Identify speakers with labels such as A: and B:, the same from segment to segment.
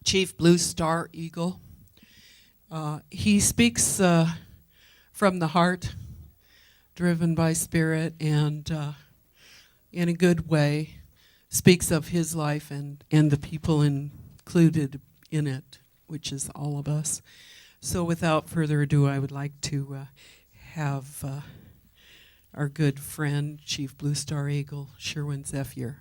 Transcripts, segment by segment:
A: Chief Blue Star Eagle. He speaks from the heart, driven by spirit, and in a good way, speaks of his life and the people included in it, which is all of us. So without further ado, I would like to have our good friend, Chief Blue Star Eagle, Sherwyn Zephier.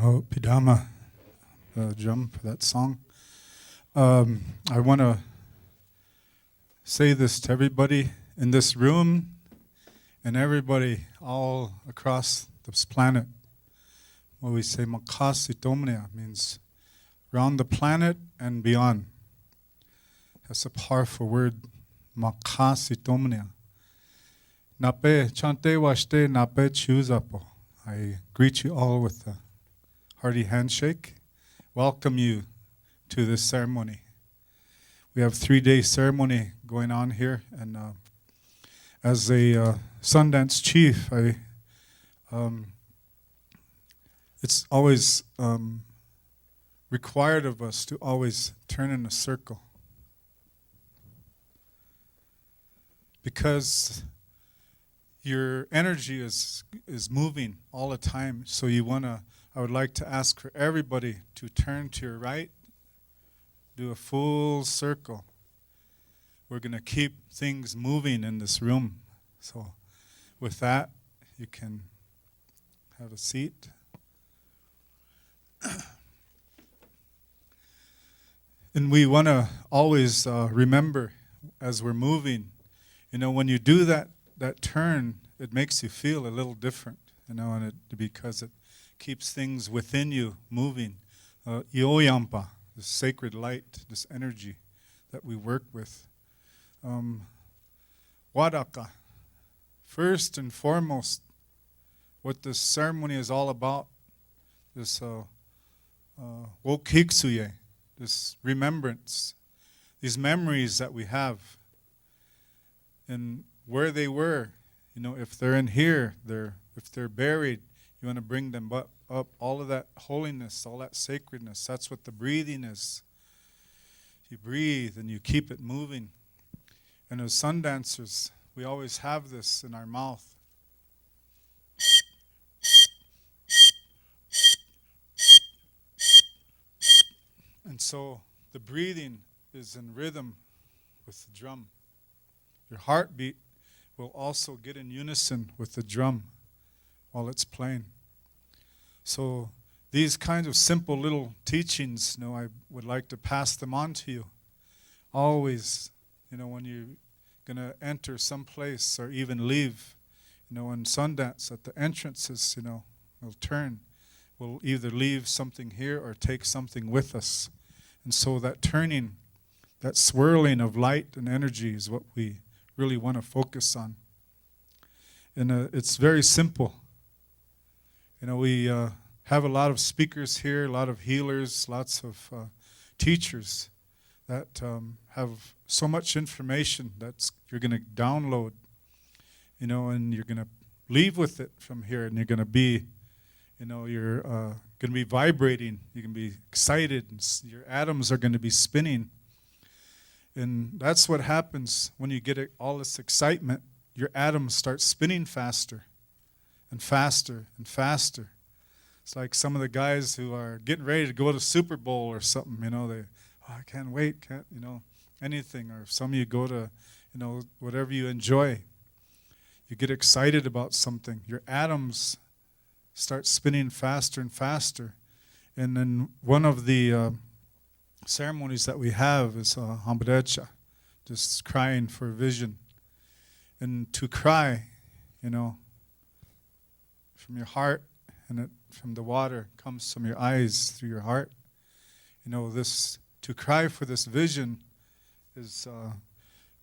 B: Oh, Pidama, drum for that song. I want to say this to everybody in this room and everybody all across this planet. When we say Makasi Domnia, means around the planet and beyond. That's a powerful word, Makasi Domnia. Nape chante washte nape chuzapo. I greet you all with a hearty handshake. Welcome you to this ceremony. We have 3-day ceremony going on here, and as a Sundance chief, it's always required of us to always turn in a circle, because your energy is moving all the time. So I would like to ask for everybody to turn to your right, do a full circle. We're going to keep things moving in this room. So with that, you can have a seat. And we want to always remember as we're moving, when you do that turn, it makes you feel a little different, and because it keeps things within you moving. Ioyampa, this sacred light, this energy that we work with. Wadaka, first and foremost, what this ceremony is all about, this wokiksuye, this remembrance, these memories that we have, and where they were. If they're in here, if they're buried, you want to bring them up, all of that holiness, all that sacredness. That's what the breathing is. You breathe and you keep it moving. And as sun dancers, we always have this in our mouth. And so the breathing is in rhythm with the drum. Your heartbeat will also get in unison with the drum while it's playing. So these kinds of simple little teachings, I would like to pass them on to you. Always, when you're going to enter some place or even leave, in Sundance at the entrances, we'll turn. We'll either leave something here or take something with us. And so that turning That swirling of light and energy is what we really want to focus on. And it's very simple. We have a lot of speakers here, a lot of healers, lots of teachers that have so much information that you're going to download, and you're going to leave with it from here, and you're going to be, you're going to be vibrating, you're going to be excited, and your atoms are going to be spinning. And that's what happens when you get all this excitement. Your atoms start spinning faster and faster and faster. It's like some of the guys who are getting ready to go to Super Bowl or something, I can't wait, anything. Or some of you go to, whatever you enjoy. You get excited about something. Your atoms start spinning faster and faster. And then one of the ceremonies that we have is Hambadecha, just crying for vision. And to cry, from your heart, and from the water comes from your eyes through your heart. To cry for this vision is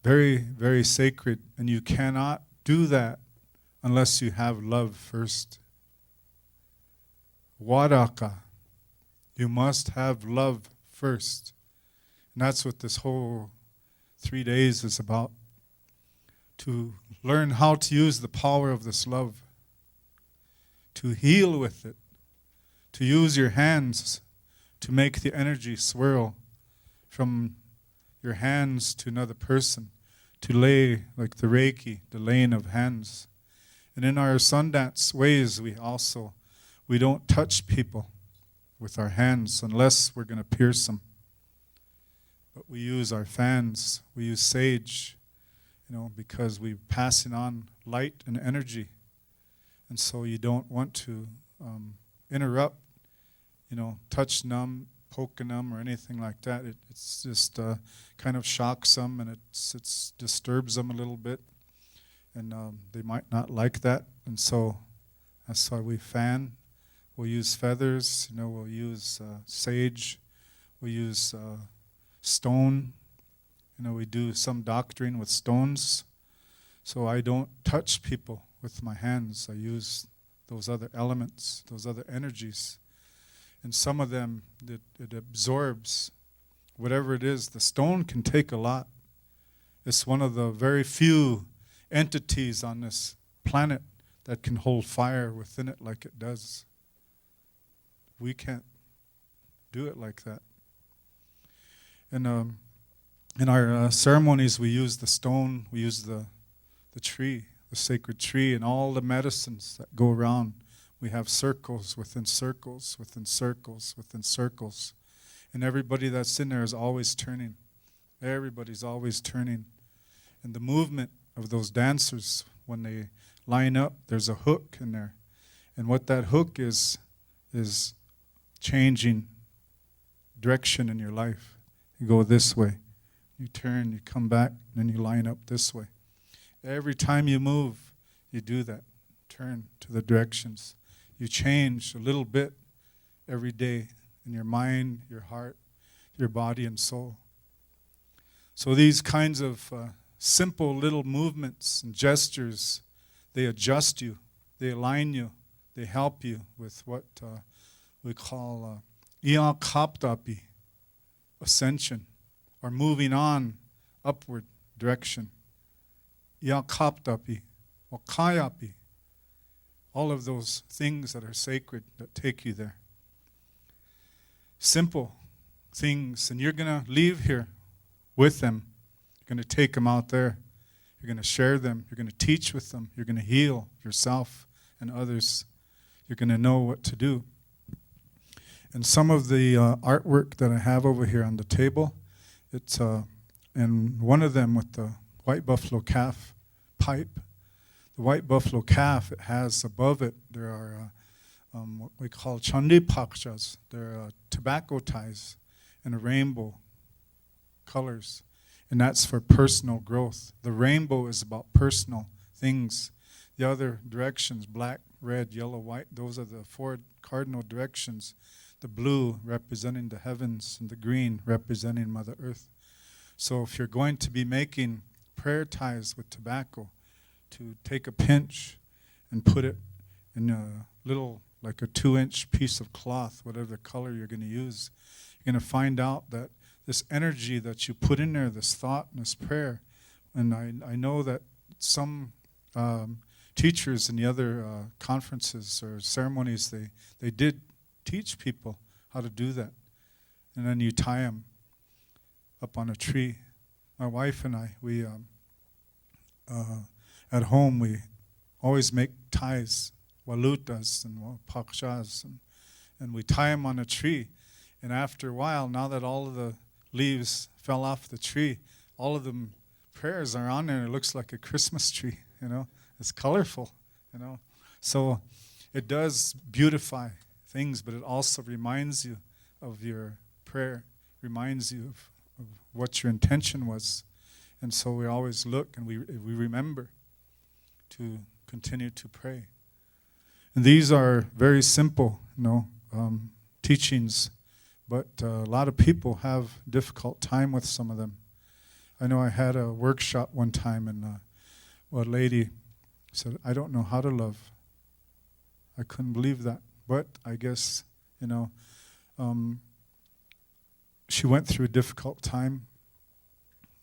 B: very, very sacred, and you cannot do that unless you have love first. Waraka, you must have love first. And that's what this whole 3 days is about. To learn how to use the power of this love, to heal with it, to use your hands to make the energy swirl from your hands to another person, to lay like the Reiki, the laying of hands. And in our Sundance ways, we don't touch people with our hands unless we're going to pierce them. But we use our fans, we use sage, because we're passing on light and energy. And so you don't want to interrupt, touch them, poking them, or anything like that. It's just kind of shocks them, and it disturbs them a little bit. And they might not like that. And so that's why we fan. We'll use feathers, we'll use sage, we'll use stone. We do some doctrine with stones. So I don't touch people with my hands. I use those other elements, those other energies. And some of them, it absorbs whatever it is. The stone can take a lot. It's one of the very few entities on this planet that can hold fire within it like it does. We can't do it like that. And in our ceremonies, we use the stone, we use the tree, the sacred tree, and all the medicines that go around. We have circles within circles within circles within circles. And everybody that's in there is always turning. Everybody's always turning. And the movement of those dancers, when they line up, there's a hook in there. And what that hook is changing direction in your life. You go this way. You turn, you come back, and then you line up this way. Every time you move, you do that. Turn to the directions. You change a little bit every day in your mind, your heart, your body, and soul. So these kinds of simple little movements and gestures, they adjust you, they align you, they help you with what we call Kaptapi, ascension, or moving on upward direction. Yakaptapi, Wakayapi, all of those things that are sacred that take you there. Simple things, and you're going to leave here with them. You're going to take them out there. You're going to share them. You're going to teach with them. You're going to heal yourself and others. You're going to know what to do. And some of the artwork that I have over here on the table, it's and one of them with the white buffalo calf pipe. The white buffalo calf, it has above it, there are what we call chandi pakshas. They're tobacco ties in a rainbow colors. And that's for personal growth. The rainbow is about personal things. The other directions, black, red, yellow, white, those are the four cardinal directions. The blue representing the heavens and the green representing Mother Earth. So if you're going to be making prayer ties with tobacco, to take a pinch and put it in a little, like a 2-inch piece of cloth, whatever the color you're going to use, you're going to find out that this energy that you put in there, this thought and this prayer, and I know that some teachers in the other conferences or ceremonies, they did teach people how to do that. And then you tie them up on a tree. My wife and I, we at home, we always make ties, walutas and pakshas, and we tie them on a tree. And after a while, now that all of the leaves fell off the tree, all of them prayers are on there. It looks like a Christmas tree, It's colorful, So it does beautify things, but it also reminds you of your prayer, reminds you of what your intention was. And so we always look and we remember to continue to pray. And these are very simple, teachings, but a lot of people have difficult time with some of them. I know I had a workshop one time, and a lady said, "I don't know how to love." I couldn't believe that, but I guess, she went through a difficult time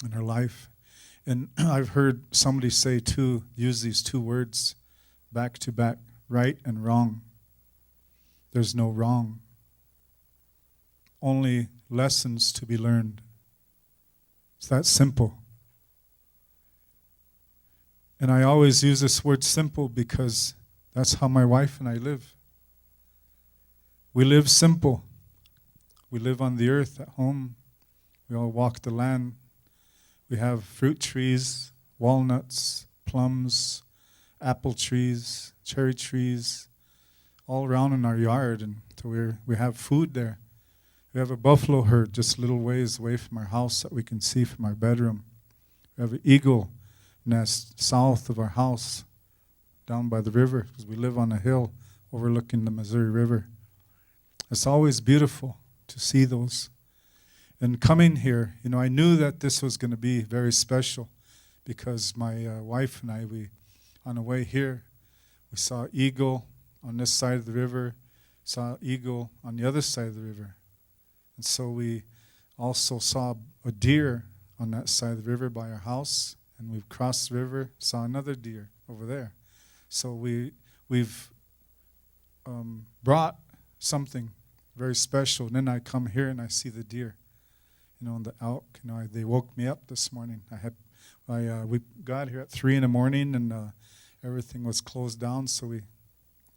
B: in her life. And I've heard somebody say too, use these two words back to back, right and wrong. There's no wrong. Only lessons to be learned. It's that simple. And I always use this word simple because that's how my wife and I live. We live simple. We live on the earth at home. We all walk the land. We have fruit trees, walnuts, plums, apple trees, cherry trees, all around in our yard, and so we have food there. We have a buffalo herd just a little ways away from our house that we can see from our bedroom. We have an eagle nest south of our house, down by the river, because we live on a hill overlooking the Missouri River. It's always beautiful to see those. And coming here, I knew that this was going to be very special because my wife and I, on the way here, we saw eagle on this side of the river, saw eagle on the other side of the river. And so we also saw a deer on that side of the river by our house, and we've crossed the river, saw another deer over there. So we've brought something very special. And then I come here and I see the deer. The elk, they woke me up this morning. We got here at 3 a.m. and everything was closed down. So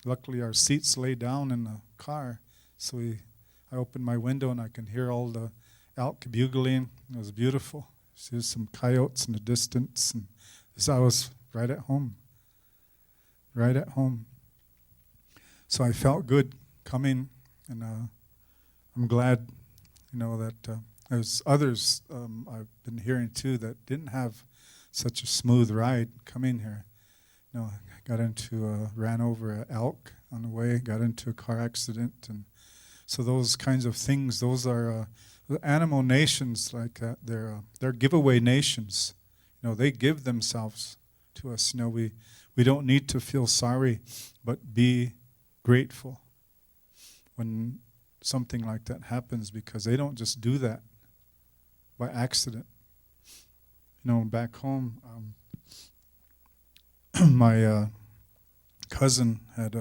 B: luckily our seats lay down in the car. So I opened my window and I can hear all the elk bugling. It was beautiful. See some coyotes in the distance, and I was right at home. Right at home. So I felt good coming, and I'm glad, that. There's others I've been hearing too that didn't have such a smooth ride coming here. I ran over an elk on the way, got into a car accident, and so those kinds of things. Those are the animal nations like that. They're giveaway nations. They give themselves to us. We don't need to feel sorry, but be grateful when something like that happens, because they don't just do that by accident. Back home, my cousin had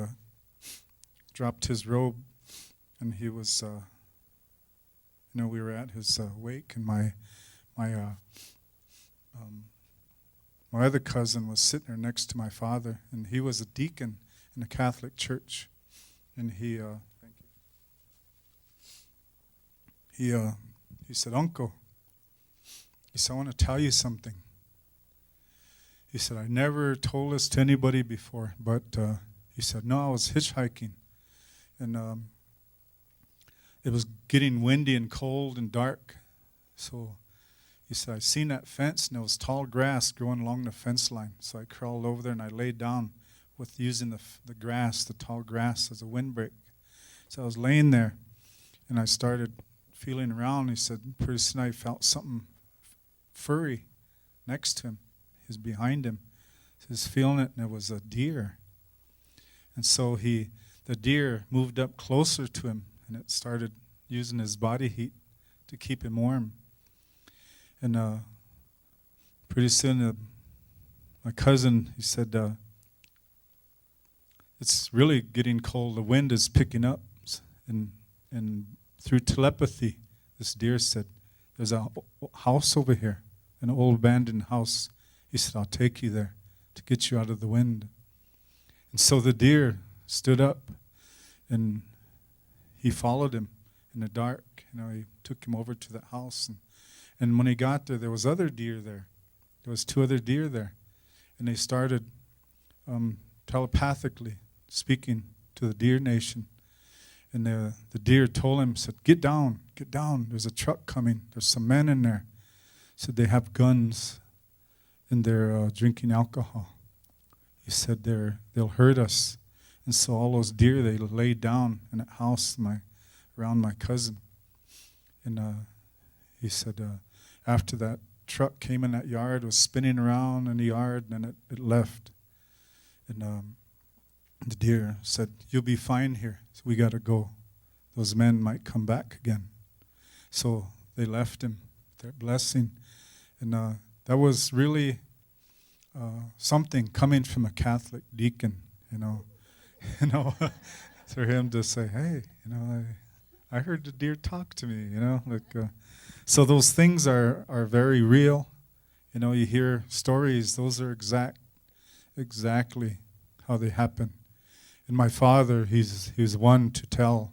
B: dropped his robe, and he was, we were at his wake, and my other cousin was sitting there next to my father, and he was a deacon in the Catholic Church, and he said, "Uncle," he said, "I want to tell you something." He said, "I never told this to anybody before, but," he said, "no, I was hitchhiking, and it was getting windy and cold and dark. So," he said, "I seen that fence, and there was tall grass growing along the fence line. So I crawled over there, and I laid down with using the grass, the tall grass, as a windbreak. So I was laying there, and I started feeling around." He said, "Pretty soon I felt something furry next to him. He was behind him. He was feeling it, and it was a deer. And so the deer moved up closer to him, and it started using his body heat to keep him warm. And pretty soon, my cousin, he said, it's really getting cold. The wind is picking up. And through telepathy, this deer said, there's a house over here, an old abandoned house. He said, I'll take you there to get you out of the wind. And so the deer stood up, and he followed him in the dark. He took him over to the house. And when he got there was other deer there. There was 2 other deer there. And they started telepathically speaking to the deer nation. And the deer told him, said, get down, there's a truck coming, there's some men in there. Said they have guns and they're drinking alcohol. He said they'll hurt us. And so all those deer, they laid down in that house around my cousin. And he said after that truck came in that yard, was spinning around in the yard, and then it left. And the deer said, you'll be fine here, so we got to go. Those men might come back again. So they left him, their blessing. And that was really something coming from a Catholic deacon, for him to say, hey, I heard the deer talk to me, so those things are very real. You hear stories, those are exactly how they happen. And my father, he's one to tell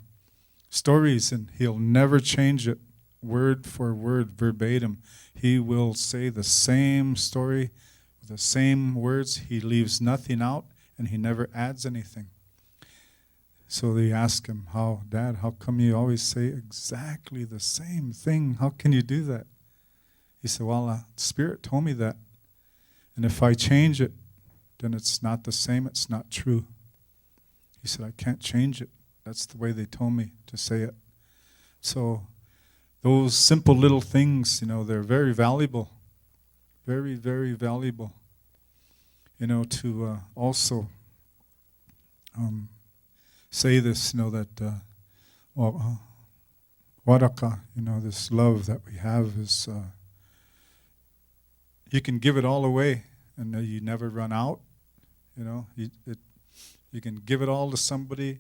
B: stories, and he'll never change it word for word, verbatim. He will say the same story with the same words. He leaves nothing out, and he never adds anything. So they ask him, Dad, how come you always say exactly the same thing? How can you do that? He said, well, Spirit told me that. And if I change it, then it's not the same, it's not true. He said, I can't change it. That's the way they told me to say it. So those simple little things, they're very valuable. Very, very valuable. To also say this, that waraka, this love that we have is, you can give it all away and you never run out. You can give it all to somebody,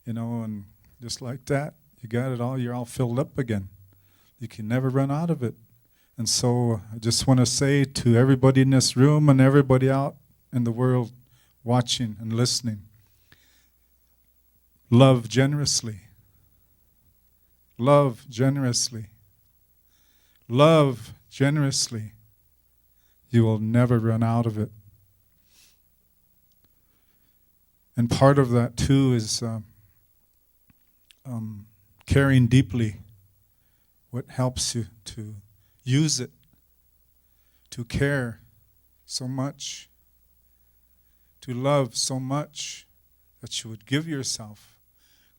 B: and just like that, you got it all, you're all filled up again. You can never run out of it. And so I just want to say to everybody in this room and everybody out in the world watching and listening, love generously. Love generously. Love generously. You will never run out of it. And part of that too is caring deeply. What helps you to use it, to care so much, to love so much that you would give yourself,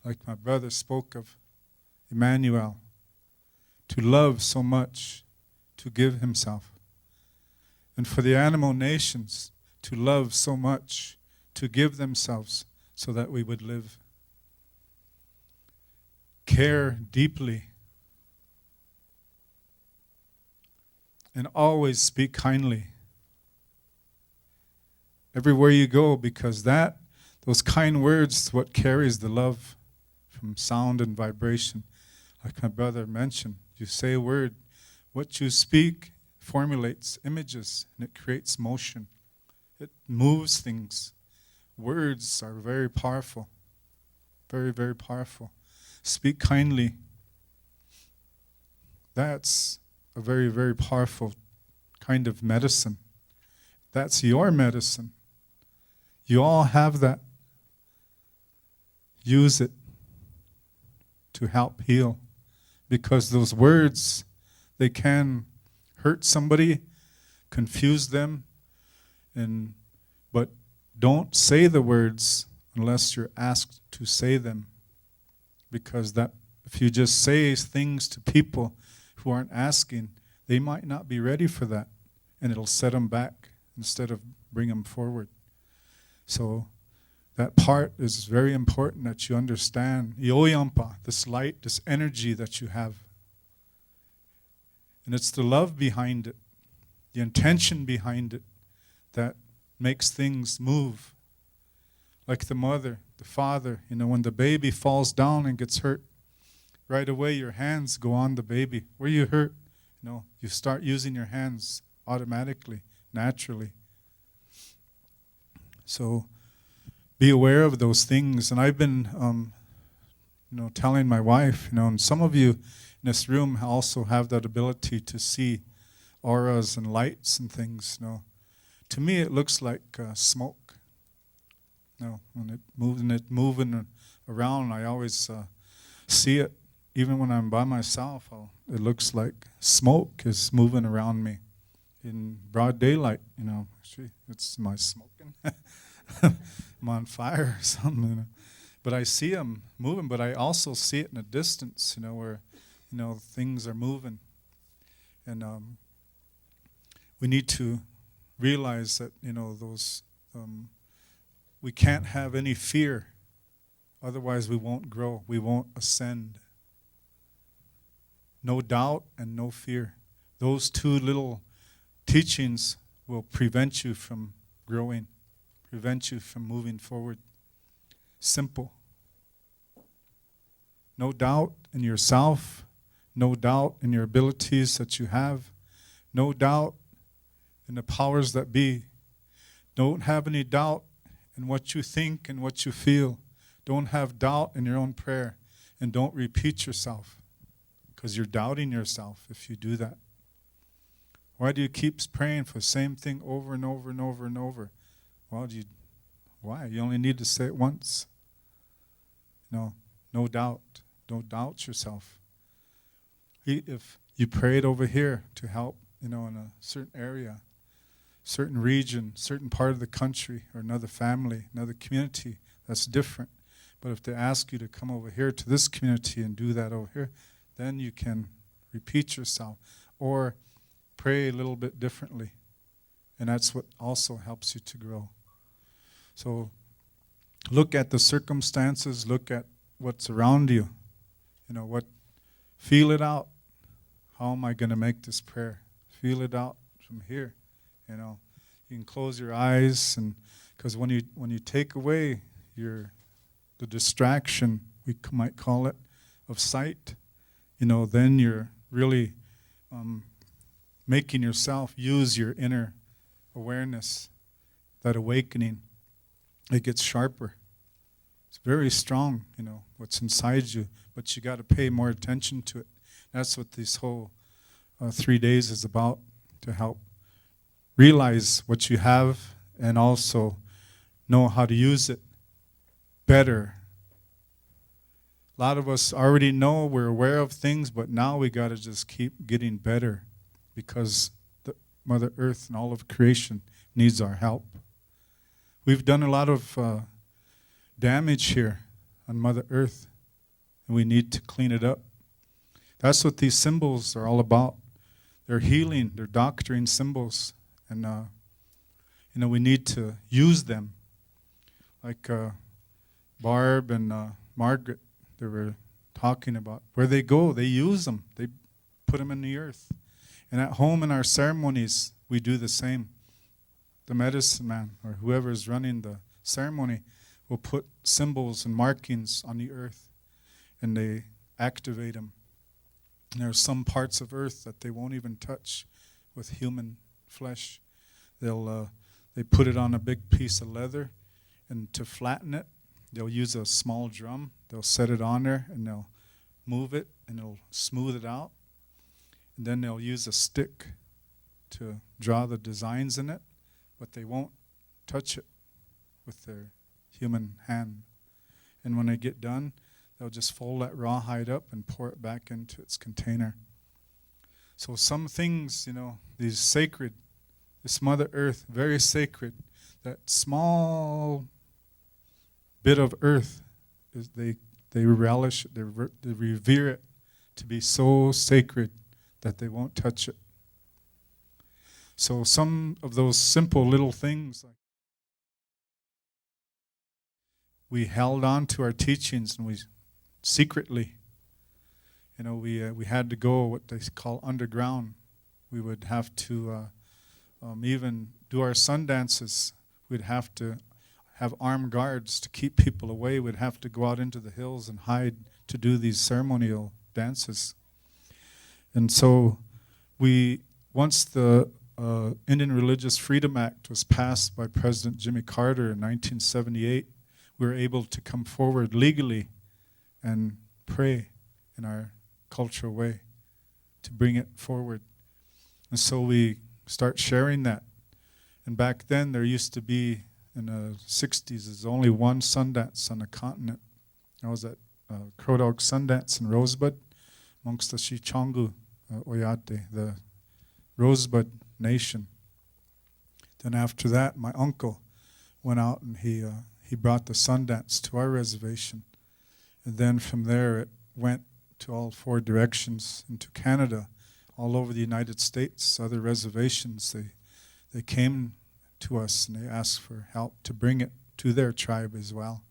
B: like my brother spoke of Emmanuel, to love so much, to give himself. And for the animal nations, to love so much, to give themselves so that we would live. Care deeply. And always speak kindly. Everywhere you go, because those kind words, what carries the love from sound and vibration. Like my brother mentioned, you say a word, what you speak formulates images, and it creates motion. It moves things. Words are very powerful. Very, very powerful. Speak kindly. That's a very, very powerful kind of medicine. That's your medicine. You all have that. Use it to help heal. Because those words, they can hurt somebody, confuse them, but don't say the words unless you're asked to say them. Because if you just say things to people who aren't asking, they might not be ready for that, and it'll set them back instead of bring them forward. So that part is very important that you understand. Ioyampa, this light, this energy that you have. And it's the love behind it, the intention behind it that makes things move. Like the mother, the father, when the baby falls down and gets hurt, right away your hands go on the baby. Where you hurt, you start using your hands automatically, naturally. So be aware of those things. And I've been, telling my wife, and some of you in this room also have that ability to see auras and lights and things. To me, it looks like smoke. When it moving around, I always see it. Even when I'm by myself, it looks like smoke is moving around me in broad daylight. It's my smoking. I'm on fire or something. But I see them moving, but I also see it in a distance, where, things are moving. And we need to realize that, those, we can't have any fear. Otherwise we won't grow. We won't ascend. No doubt and no fear. Those two little teachings will prevent you from growing, prevent you from moving forward. Simple. No doubt in yourself, no doubt in your abilities that you have, no doubt in the powers that be. Don't have any doubt in what you think and what you feel. Don't have doubt in your own prayer, and don't repeat yourself, because you're doubting yourself if you do that. Why do you keep praying for the same thing over and over and over and over? Why? You only need to say it once. No doubt. Don't doubt yourself. If you prayed over here to help, in a certain area, certain region, certain part of the country, or another family, another community, that's different. But if they ask you to come over here to this community and do that over here, then you can repeat yourself or pray a little bit differently. And that's what also helps you to grow. So look at the circumstances, look at what's around you. Feel it out. How am I going to make this prayer? Feel it out from here. You can close your eyes, and because when you take away the distraction, we might call it, of sight, then you're really making yourself use your inner awareness, that awakening. It gets sharper. It's very strong, what's inside you, but you got to pay more attention to it. That's what this whole 3 days is about, to help realize what you have and also know how to use it better. A lot of us already know, we're aware of things, but now we got to just keep getting better, because the Mother Earth and all of creation needs our help. We've done a lot of damage here on Mother Earth, and we need to clean it up. That's what these symbols are all about. They're healing, they're doctoring symbols, and we need to use them. Like Barb and Margaret, they were talking about where they go, they use them, they put them in the earth. And at home in our ceremonies, we do the same. The medicine man or whoever is running the ceremony will put symbols and markings on the earth, and they activate them. And there are some parts of earth that they won't even touch with human flesh. They put it on a big piece of leather, and to flatten it, they'll use a small drum. They'll set it on there, and they'll move it, and they'll smooth it out. And then they'll use a stick to draw the designs in it, but they won't touch it with their human hand. And when they get done, they'll just fold that rawhide up and pour it back into its container. So some things, these sacred, this Mother Earth, very sacred, that small bit of earth, they relish it, they revere it to be so sacred that they won't touch it So some of those simple little things, like we held on to our teachings, and we secretly, we had to go what they call underground. We would have to even do our sun dances. We'd have to have armed guards to keep people away. We'd have to go out into the hills and hide to do these ceremonial dances. And so once the Indian Religious Freedom Act was passed by President Jimmy Carter in 1978, we were able to come forward legally and pray in our cultural way to bring it forward. And so we start sharing that. And back then there used to be, in the 60s, there's only one Sundance on the continent. I was at Crow Dog Sundance in Rosebud, amongst the Shichangu Oyate, the Rosebud Nation. Then after that, my uncle went out and he brought the Sundance to our reservation. And then from there it went to all four directions into Canada, all over the United States, other reservations. They came to us and they asked for help to bring it to their tribe as well.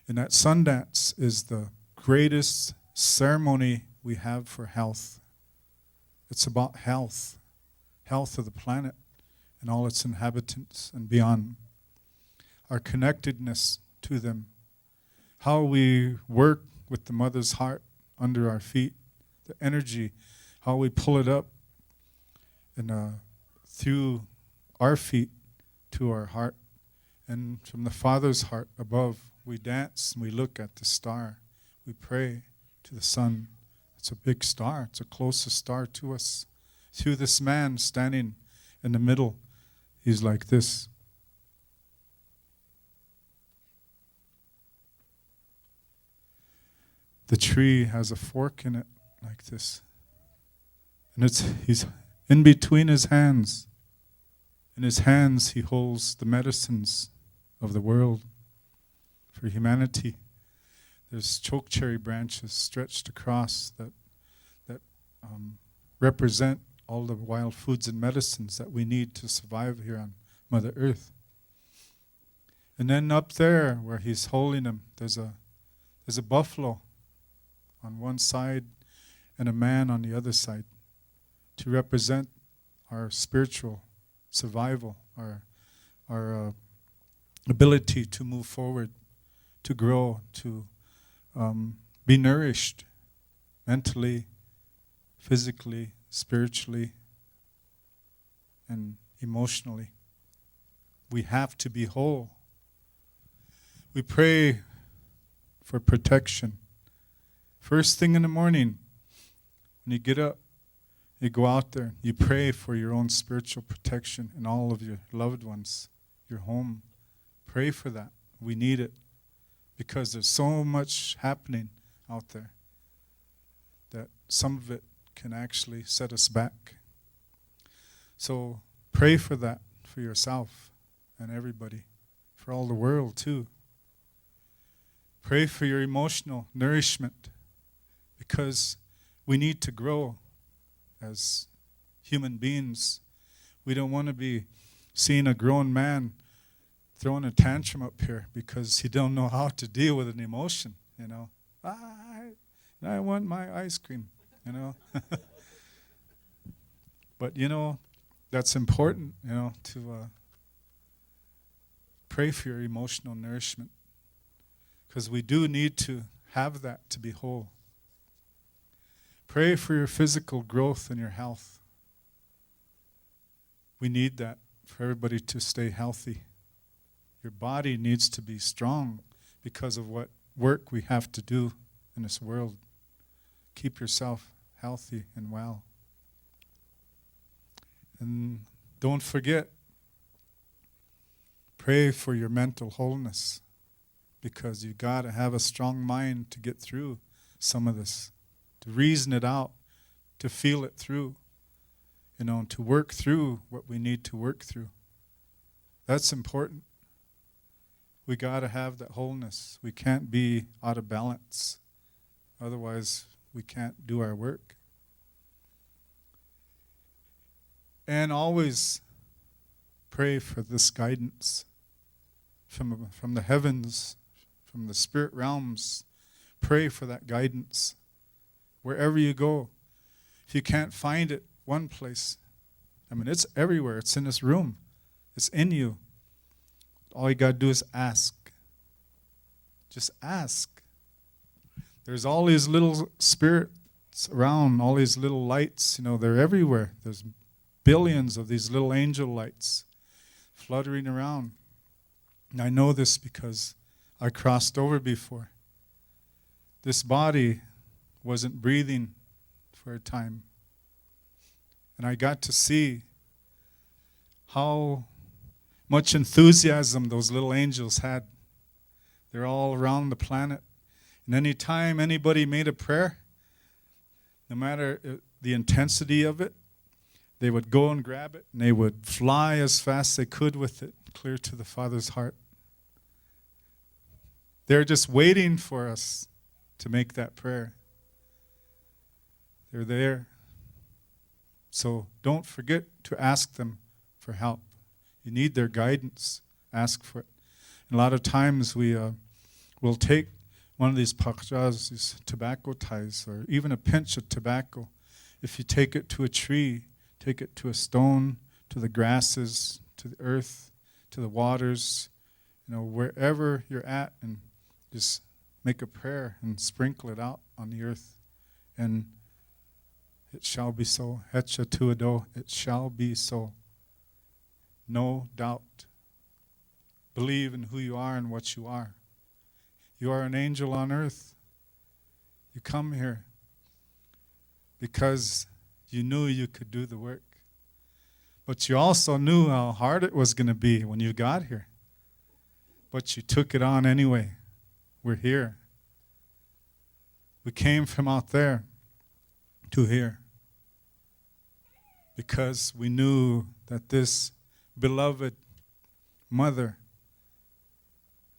B: And that Sundance is the greatest ceremony we have for health. It's about health of the planet and all its inhabitants and beyond. Our connectedness to them, how we work with the mother's heart under our feet, the energy, how we pull it up and through our feet to our heart, and from the Father's heart above, we dance and we look at the star. We pray to the sun. It's a big star. It's the closest star to us. Through this man standing in the middle, he's like this. The tree has a fork in it like this. And he's in between his hands. In his hands he holds the medicines of the world for humanity. There's chokecherry branches stretched across that represent all the wild foods and medicines that we need to survive here on Mother Earth. And then up there where he's holding them, there's a buffalo on one side and a man on the other side to represent our spiritual survival, our ability to move forward, to grow, to be nourished mentally, physically, spiritually, and emotionally. We have to be whole. We pray for protection. First thing in the morning, when you get up, you go out there, you pray for your own spiritual protection and all of your loved ones, your home. Pray for that. We need it because there's so much happening out there that some of it can actually set us back. So pray for that, for yourself and everybody, for all the world too. Pray for your emotional nourishment because we need to grow as human beings. We don't want to be seeing a grown man throwing a tantrum up here because he don't know how to deal with an emotion, I want my ice cream, But, that's important, to pray for your emotional nourishment because we do need to have that to be whole. Pray for your physical growth and your health. We need that for everybody to stay healthy. Your body needs to be strong because of what work we have to do in this world. Keep yourself healthy and well. And don't forget, pray for your mental wholeness because you got to have a strong mind to get through some of this, to reason it out, to feel it through, and to work through what we need to work through. That's important. We got to have that wholeness. We can't be out of balance. Otherwise, we can't do our work. And always pray for this guidance from the heavens, from the spirit realms. Pray for that guidance wherever you go. If you can't find it one place, I mean, it's everywhere. It's in this room. It's in you. All you got to do is ask. Just ask. There's all these little spirits around, all these little lights, they're everywhere. There's billions of these little angel lights fluttering around. And I know this because I crossed over before. This body wasn't breathing for a time. And I got to see how much enthusiasm those little angels had. They're all around the planet. And any time anybody made a prayer, no matter the intensity of it, they would go and grab it, and they would fly as fast as they could with it, clear to the Father's heart. They're just waiting for us to make that prayer. They're there. So don't forget to ask them for help. You need their guidance. Ask for it. And a lot of times we will take one of these pakjas, these tobacco ties, or even a pinch of tobacco. If you take it to a tree, take it to a stone, to the grasses, to the earth, to the waters, wherever you're at, and just make a prayer and sprinkle it out on the earth. And it shall be so. Hecha tuado, it shall be so. No doubt. Believe in who you are and what you are. You are an angel on earth. You come here because you knew you could do the work. But you also knew how hard it was going to be when you got here. But you took it on anyway. We're here. We came from out there to here because we knew that this beloved mother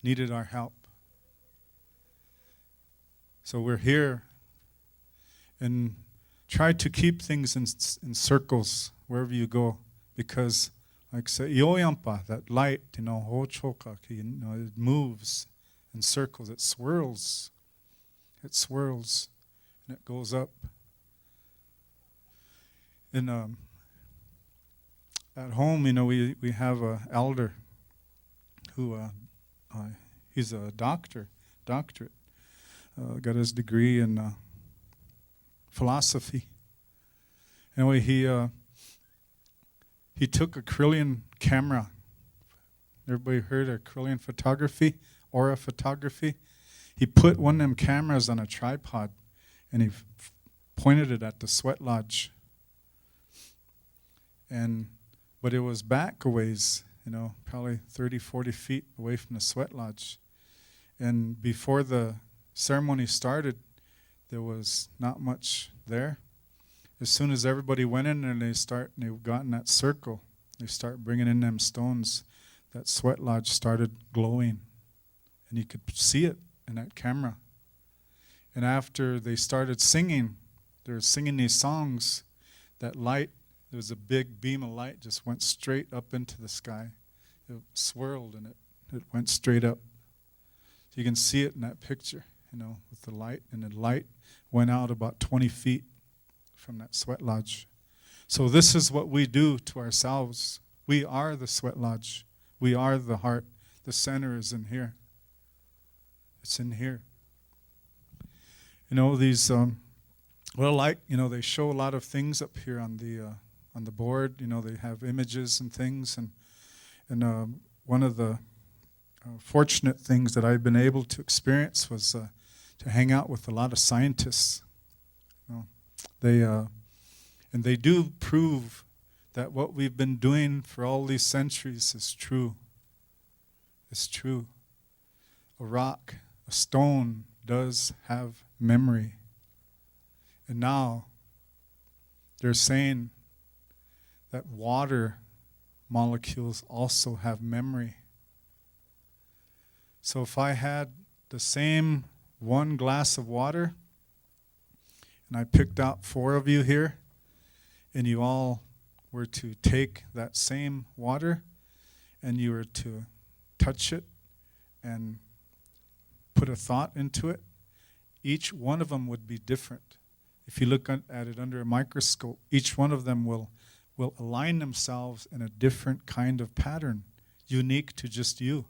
B: needed our help. So we're here, and try to keep things in circles wherever you go, because like say ioyampa, that light, hochoka, it moves in circles, it swirls, and it goes up. And at home, we have an elder who he's a doctorate. Got his degree in philosophy. Anyway, he took acrylic camera. Everybody heard of acrylic photography, aura photography? He put one of them cameras on a tripod, and he pointed it at the sweat lodge. But it was back a ways, probably 30, 40 feet away from the sweat lodge. And before the ceremony started, there was not much there. As soon as everybody went in and they got in that circle, they start bringing in them stones, that sweat lodge started glowing. And you could see it in that camera. And after they started singing, they were singing these songs, that light, there was a big beam of light just went straight up into the sky. It swirled and it went straight up. So you can see it in that picture, with the light. And the light went out about 20 feet from that sweat lodge. So this is what we do to ourselves. We are the sweat lodge. We are the heart. The center is in here. It's in here. These, they show a lot of things up here on the board. They have images and things. And one of the fortunate things that I've been able to experience was to hang out with a lot of scientists. They do prove that what we've been doing for all these centuries is true. It's true. A rock, a stone does have memory. And now they're saying that water molecules also have memory. So if I had the same one glass of water, and I picked out 4 of you here, and you all were to take that same water and you were to touch it and put a thought into it, each one of them would be different. If you look at it under a microscope, each one of them will align themselves in a different kind of pattern, unique to just you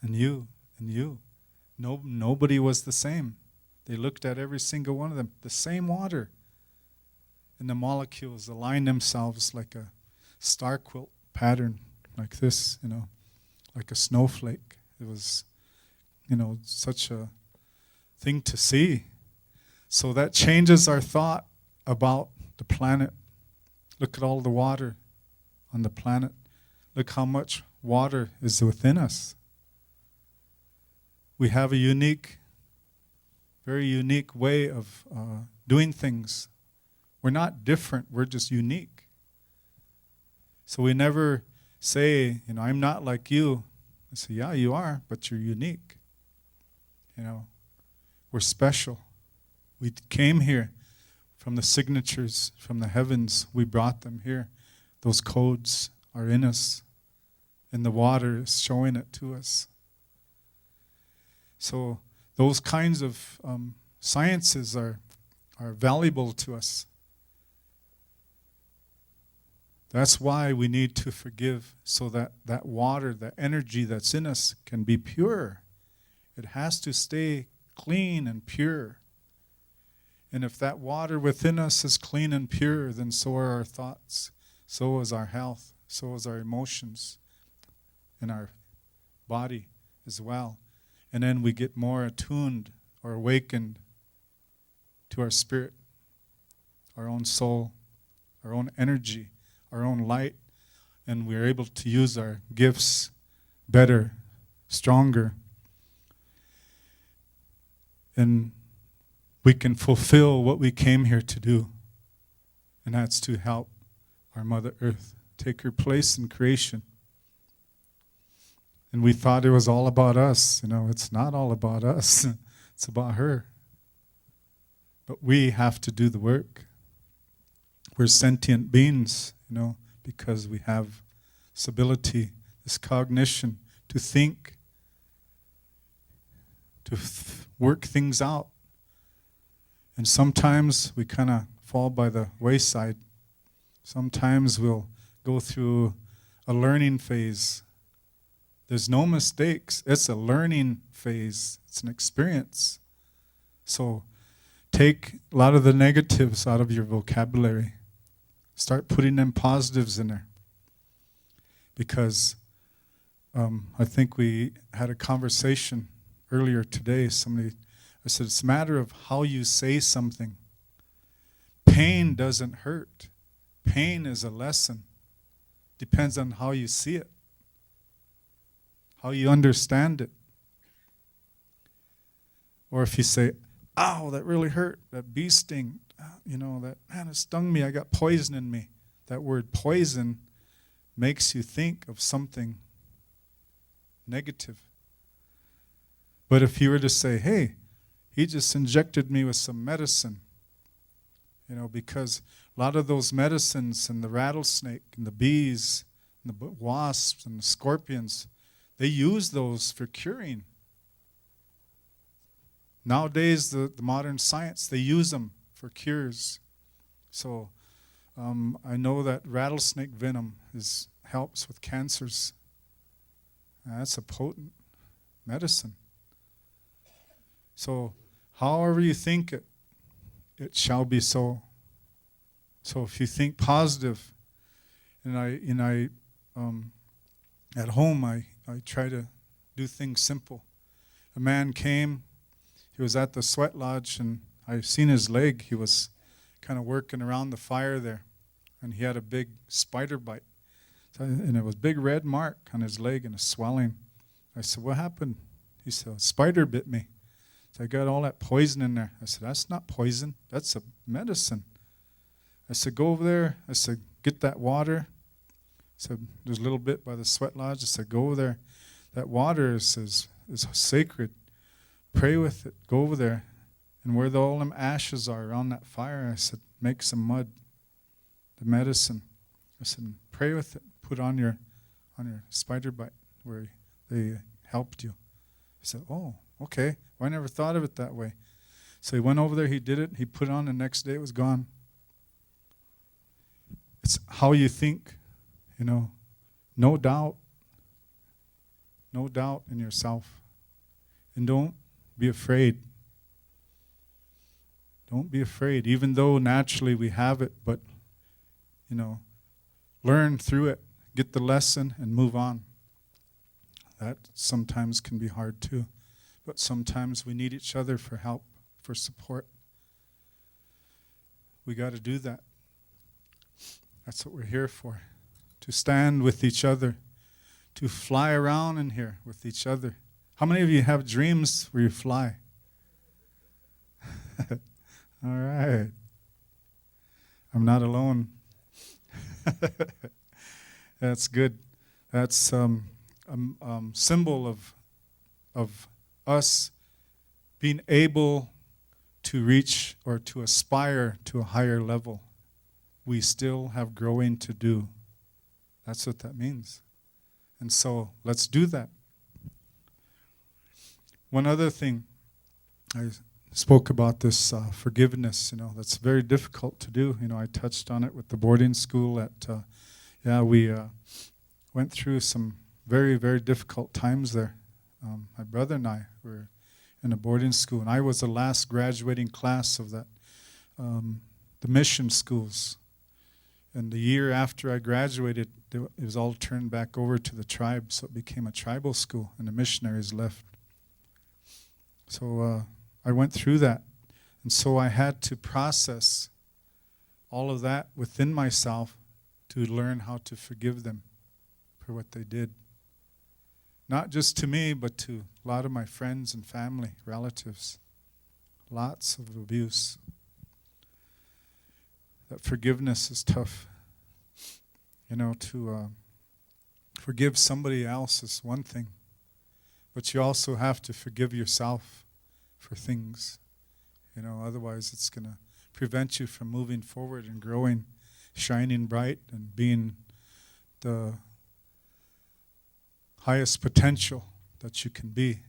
B: and you and you. Nobody was the same. They looked at every single one of them, the same water. And the molecules align themselves like a star quilt pattern, like this, like a snowflake. It was, such a thing to see. So that changes our thought about the planet. Look at all the water on the planet. Look how much water is within us. We have a unique, very unique way of doing things. We're not different, we're just unique. So we never say, I'm not like you. I say, yeah, you are, but you're unique. We're special. We came here from the signatures, from the heavens. We brought them here. Those codes are in us, and the water is showing it to us. So those kinds of sciences are valuable to us. That's why we need to forgive, so that that water, the energy that's in us, can be pure. It has to stay clean and pure. And if that water within us is clean and pure, then so are our thoughts, so is our health, so is our emotions, and our body as well. And then we get more attuned or awakened to our spirit, our own soul, our own energy, our own light, and we're able to use our gifts better, stronger. And we can fulfill what we came here to do, and that's to help our Mother Earth take her place in creation. And we thought it was all about us. It's not all about us. It's about her. But we have to do the work. We're sentient beings, because we have this ability, this cognition to think, to work things out. And sometimes we kind of fall by the wayside. Sometimes we'll go through a learning phase. There's no mistakes. It's a learning phase. It's an experience. So take a lot of the negatives out of your vocabulary. Start putting them positives in there. Because I think we had a conversation earlier today. I said, it's a matter of how you say something. Pain doesn't hurt. Pain is a lesson. Depends on how you see it, how you understand it. Or if you say, ow, that really hurt, that bee sting, that, man, it stung me, I got poison in me. That word poison makes you think of something negative. But if you were to say, hey, he just injected me with some medicine, because a lot of those medicines and the rattlesnake and the bees and the wasps and the scorpions, they use those for curing. Nowadays, the modern science, they use them for cures. So I know that rattlesnake venom helps with cancers. That's a potent medicine. So however you think it, it shall be so. So if you think positive, and I at home I try to do things simple. A man came, he was at the sweat lodge, and I seen his leg. He was kind of working around the fire there, and he had a big spider bite. And it was a big red mark on his leg and a swelling. I said, what happened? He said, a spider bit me. So I got all that poison in there. I said, that's not poison. That's a medicine. I said, go over there. I said, get that water. I said, there's a little bit by the sweat lodge. I said, go over there. That water is sacred. Pray with it. Go over there. And where all them ashes are around that fire, I said, make some mud, the medicine. I said, pray with it. Put on your spider bite where they helped you. He said, oh, okay. Well, I never thought of it that way. So he went over there, he did it, he put it on, the next day it was gone. It's how you think, no doubt in yourself. And don't be afraid. Don't be afraid, even though naturally we have it, but, learn through it, get the lesson, and move on. That sometimes can be hard too, but sometimes we need each other for help, for support. We got to do that. That's what we're here for, to stand with each other, to fly around in here with each other. How many of you have dreams where you fly? All right. I'm not alone. That's good. That's a symbol of us being able to reach or to aspire to a higher level. We still have growing to do. That's what that means. And so let's do that. One other thing, I spoke about this forgiveness, that's very difficult to do. I touched on it with the boarding school we went through some very, very difficult times there. My brother and I were in a boarding school, and I was the last graduating class of that, the mission schools. And the year after I graduated, it was all turned back over to the tribe, so it became a tribal school, and the missionaries left. So I went through that, and so I had to process all of that within myself to learn how to forgive them for what they did. Not just to me, but to a lot of my friends and family, relatives. Lots of abuse. That forgiveness is tough. To forgive somebody else is one thing, but you also have to forgive yourself for things. Otherwise it's going to prevent you from moving forward and growing, shining bright, and being the highest potential that you can be.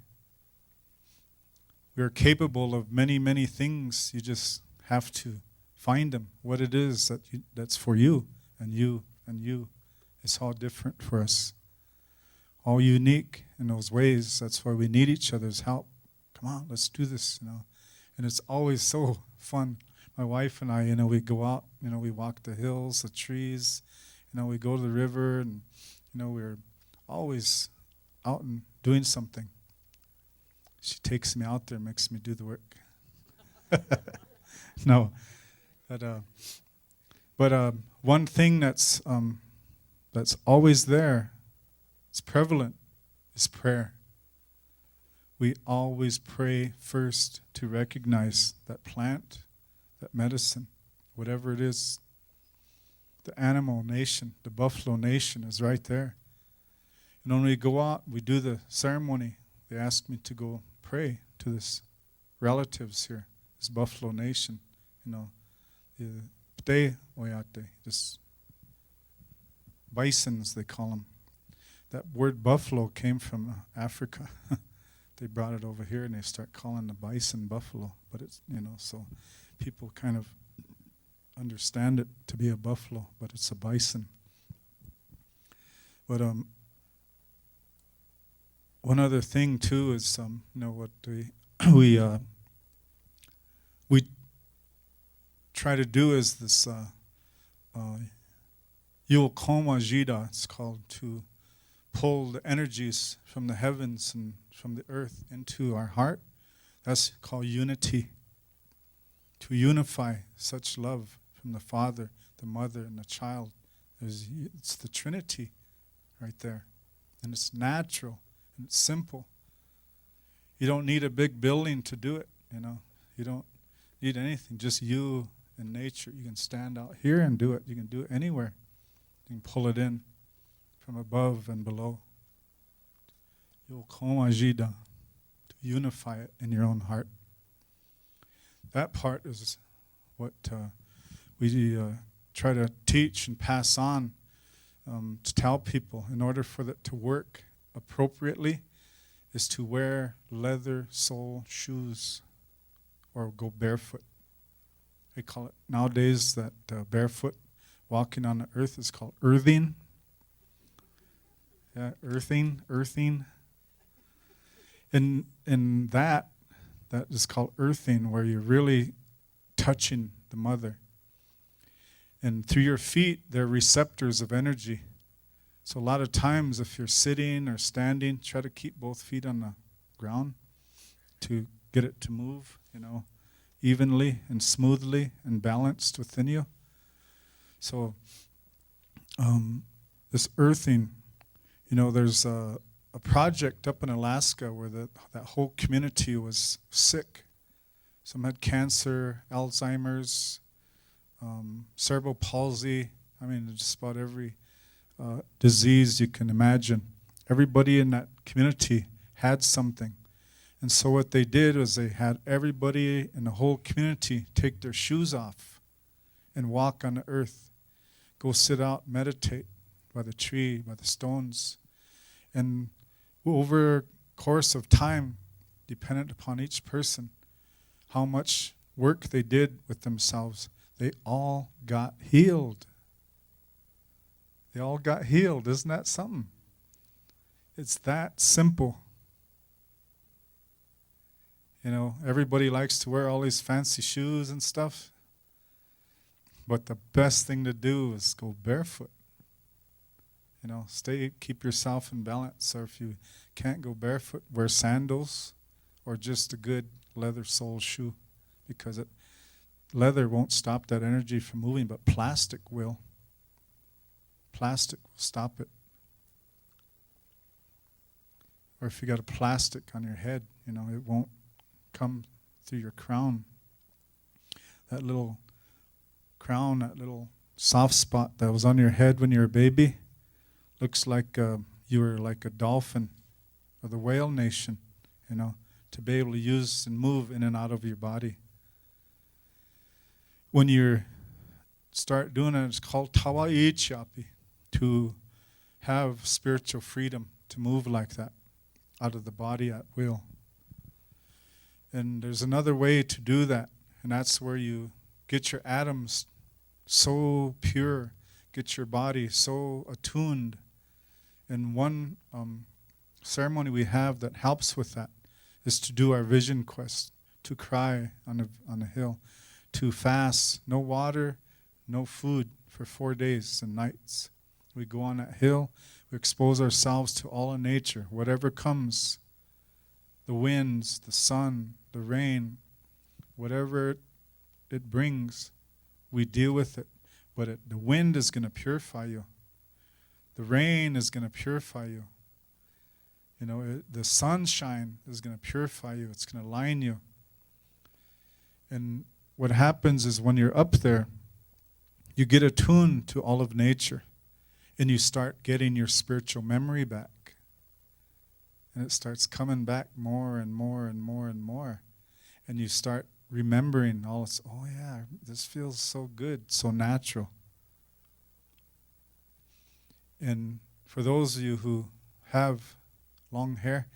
B: We are capable of many, many things. You just have to find them, what it is that's for you, and you, and you. It's all different for us. All unique in those ways. That's why we need each other's help. Come on, let's do this, And it's always so fun. My wife and I, we go out, we walk the hills, the trees, we go to the river, and, we're always out and doing something. She takes me out there, makes me do the work. No. But one thing that's always there, it's prevalent, is prayer. We always pray first to recognize that plant, that medicine, whatever it is. The animal nation, the buffalo nation is right there. And when we go out, we do the ceremony. They asked me to go pray to this relatives here, this buffalo nation, this bisons, they call them. That word buffalo came from Africa. They brought it over here and they start calling the bison buffalo. But it's, so people kind of understand it to be a buffalo, but it's a bison. But one other thing too is, what we try to do is this Yulkoma Jida, it's called, to pull the energies from the heavens and from the earth into our heart. That's called unity. To unify such love from the Father, the Mother, and the child. It's the Trinity right there. And it's natural and it's simple. You don't need a big building to do it, You don't need anything, just you and nature. You can stand out here and do it. You can do it anywhere. You can pull it in from above and below. Yulkoma Jida, to unify it in your own heart. That part is what we try to teach and pass on to tell people in order for that to work appropriately is to wear leather sole shoes or go barefoot. They call it nowadays that barefoot walking on the earth is called earthing. Yeah, earthing. And that is called earthing, where you're really touching the mother. And through your feet, they're receptors of energy. So a lot of times if you're sitting or standing, try to keep both feet on the ground to get it to move, evenly and smoothly and balanced within you. So this earthing, there's a project up in Alaska where that whole community was sick. Some had cancer, Alzheimer's, cerebral palsy. Just about every disease you can imagine. Everybody in that community had something. And so what they did was they had everybody in the whole community take their shoes off and walk on the earth. Go sit out, meditate by the tree, by the stones. And over a course of time, dependent upon each person, how much work they did with themselves, they all got healed. They all got healed. Isn't that something? It's that simple. Everybody likes to wear all these fancy shoes and stuff. But the best thing to do is go barefoot. Keep yourself in balance. Or if you can't go barefoot, wear sandals or just a good leather sole shoe, because leather won't stop that energy from moving, but plastic will. Plastic will stop it. Or if you got a plastic on your head, it won't come through your crown. That little crown, that little soft spot that was on your head when you were a baby, looks like you were like a dolphin of the whale nation, to be able to use and move in and out of your body. When you start doing it, it's called Tawa'i Chiapi, to have spiritual freedom, to move like that, out of the body at will. And there's another way to do that, and that's where you get your atoms so pure, get your body so attuned. And one ceremony we have that helps with that is to do our vision quest, to cry on a hill, to fast, no water, no food for 4 days and nights. We go on that hill, we expose ourselves to all of nature, whatever comes, the winds, the sun, the rain, whatever it brings, we deal with it. But the wind is going to purify you. The rain is going to purify you. The sunshine is going to purify you. It's going to line you. And what happens is when you're up there, you get attuned to all of nature, and you start getting your spiritual memory back. And it starts coming back more and more and more and more. And you start remembering all this, oh yeah, this feels so good, so natural. And for those of you who have long hair,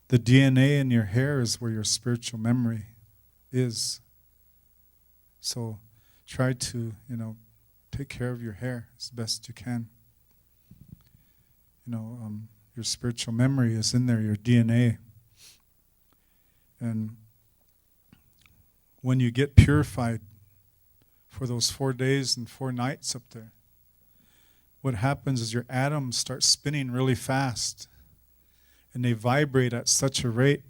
B: the DNA in your hair is where your spiritual memory is. So try to, take care of your hair as best you can. Your spiritual memory is in there, your DNA. And when you get purified for those 4 days and 4 nights up there, what happens is your atoms start spinning really fast, and they vibrate at such a rate,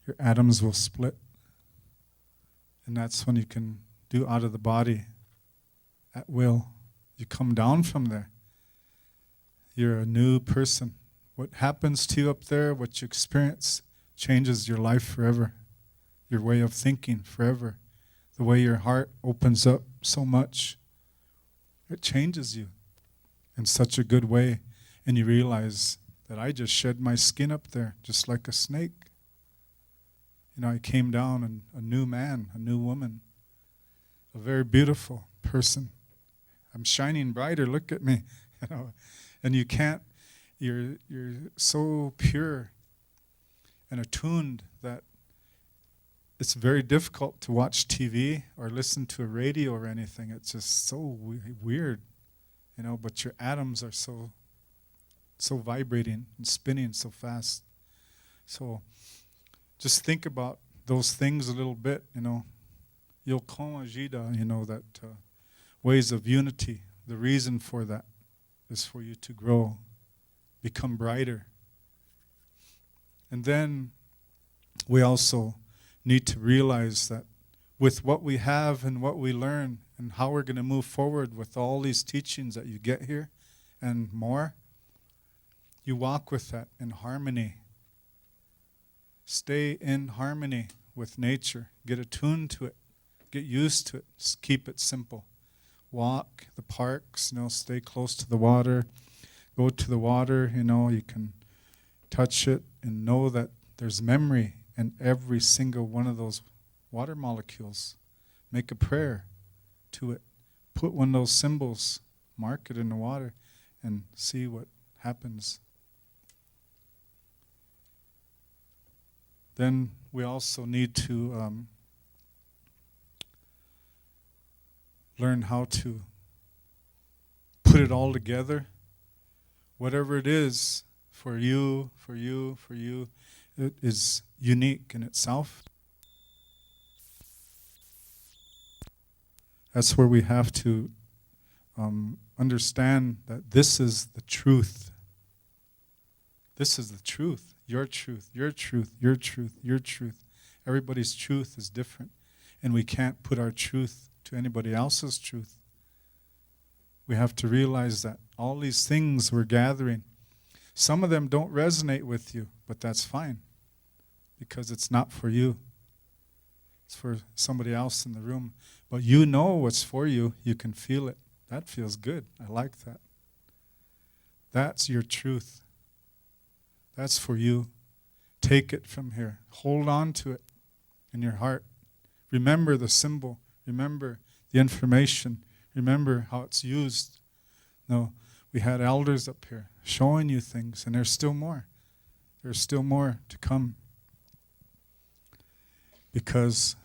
B: your atoms will split. And that's when you can do out of the body at will. You come down from there. You're a new person. What happens to you up there, what you experience, changes your life forever. Your way of thinking forever. The way your heart opens up so much. It changes you in such a good way. And you realize that I just shed my skin up there, just like a snake. I came down a new man, a new woman, a very beautiful person. I'm shining brighter. Look at me, And you can't. You're so pure and attuned that it's very difficult to watch TV or listen to a radio or anything. It's just so weird, But your atoms are so vibrating and spinning so fast. So just think about those things a little bit, Yokoma Jida, that ways of unity. The reason for that is for you to grow, become brighter. And then we also need to realize that with what we have and what we learn and how we're going to move forward with all these teachings that you get here and more, you walk with that in harmony. Stay in harmony with nature. Get attuned to it. Get used to it. Just keep it simple. Walk the parks, stay close to the water. Go to the water, you can touch it and know that there's memory in every single one of those water molecules. Make a prayer to it. Put one of those symbols, mark it in the water, and see what happens. Then we also need to learn how to put it all together. Whatever it is for you, it is unique in itself. That's where we have to understand that this is the truth. This is the truth. Your truth, your truth, your truth, your truth. Everybody's truth is different. And we can't put our truth to anybody else's truth. We have to realize that all these things we're gathering, some of them don't resonate with you, but that's fine. Because it's not for you. It's for somebody else in the room. But you know what's for you. You can feel it. That feels good. I like that. That's your truth. That's for you. Take it from here. Hold on to it in your heart. Remember the symbol. Remember the information. Remember how it's used. No, we had elders up here showing you things, and there's still more. There's still more to come. Because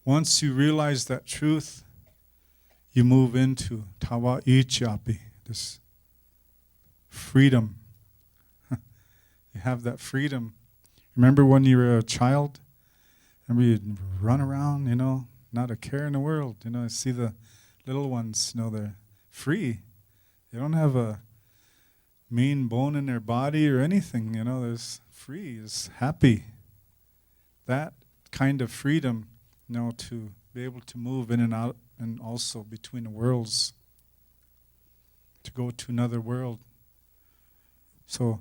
B: once you realize that truth, you move into tawa ichapi, this freedom. You have that freedom. Remember when you were a child? Remember you'd run around, not a care in the world. I see the little ones, they're free. They don't have a mean bone in their body or anything, they're free, is happy. That kind of freedom, to be able to move in and out and also between the worlds, to go to another world. So,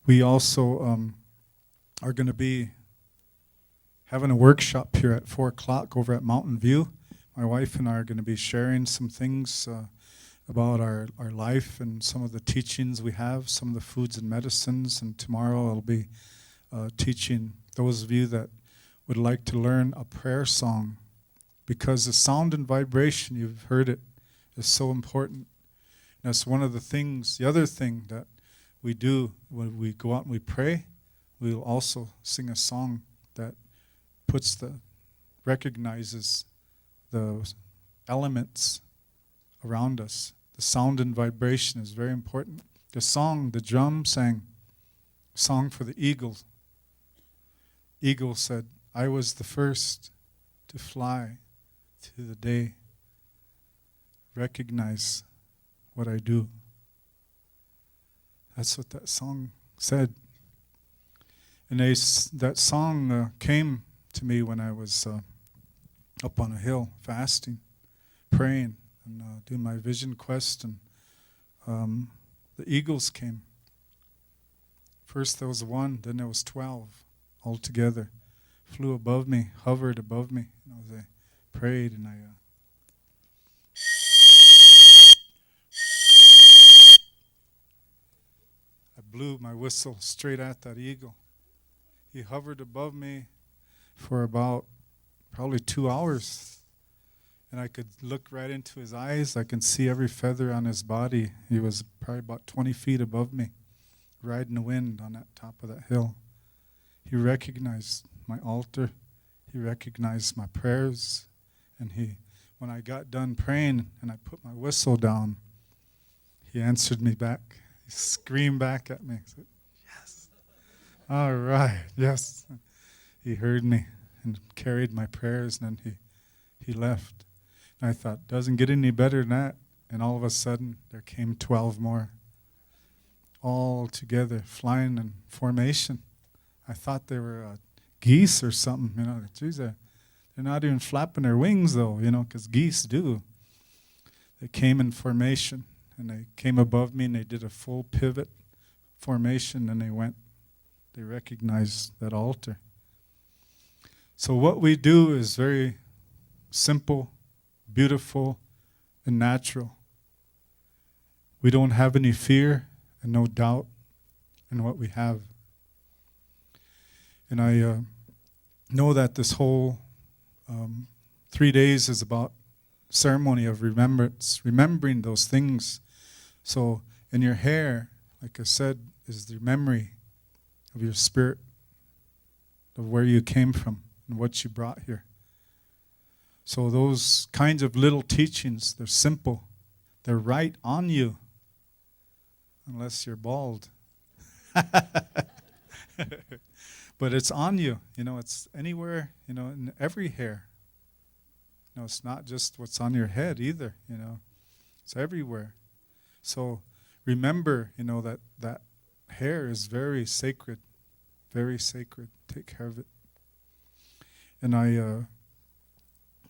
B: we also are going to be having a workshop here at 4 o'clock over at Mountain View. My wife and I are going to be sharing some things about our life and some of the teachings we have, some of the foods and medicines. And tomorrow I'll be teaching those of you that would like to learn a prayer song, because the sound and vibration, you've heard it, is so important. And that's one of the things, the other thing that we do when we go out and we pray, we'll also sing a song that recognizes the elements around us. The sound and vibration is very important. The song, the drum sang, song for the eagle. Eagle said, I was the first to fly through the day. Recognize what I do. That's what that song said. And that song came to me when I was up on a hill fasting, praying, and doing my vision quest. And the eagles came. First there was 1, then there was 12 all together. Flew above me, hovered above me. As I prayed, and I blew my whistle straight at that eagle. He hovered above me for about probably 2 hours. And I could look right into his eyes. I can see every feather on his body. He was probably about 20 feet above me, riding the wind on that top of that hill. He recognized my altar. He recognized my prayers. And when I got done praying and I put my whistle down, he answered me back. He screamed back at me. He said, yes. All right, yes. He heard me and carried my prayers, and then he left. And I thought, doesn't get any better than that. And all of a sudden, there came 12 more, all together, flying in formation. I thought they were geese or something, you know. Geez, they're not even flapping their wings, though, you know, because geese do. They came in formation, and they came above me, and they did a full pivot formation, and they recognized that altar. So what we do is very simple, beautiful, and natural. We don't have any fear and no doubt in what we have. And I know that this whole 3 days is about ceremony of remembrance, remembering those things. So in your hair, like I said, is the memory of your spirit, of where you came from and what you brought here. So those kinds of little teachings, they're simple. They're right on you, unless you're bald. But it's on you. You know, it's anywhere, you know, in every hair. You know, it's not just what's on your head either, you know. It's everywhere. So remember, you know, that hair is very sacred. Very sacred. Take care of it. And I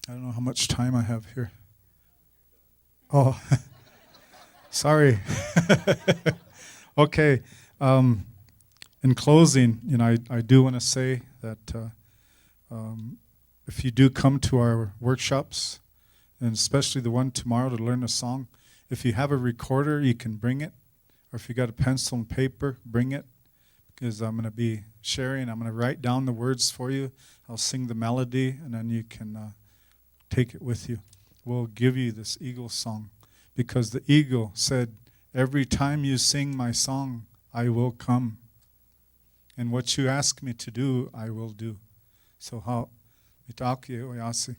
B: don't know how much time I have here. Oh, sorry. Okay. In closing, you know, I do want to say that if you do come to our workshops, and especially the one tomorrow to learn a song, if you have a recorder, you can bring it. Or if you got a pencil and paper, bring it. Because I'm going to be sharing. I'm going to write down the words for you. I'll sing the melody, and then you can take it with you. We'll give you this eagle song. Because the eagle said, every time you sing my song, I will come. And what you ask me to do, I will do. So how itaki oyasi.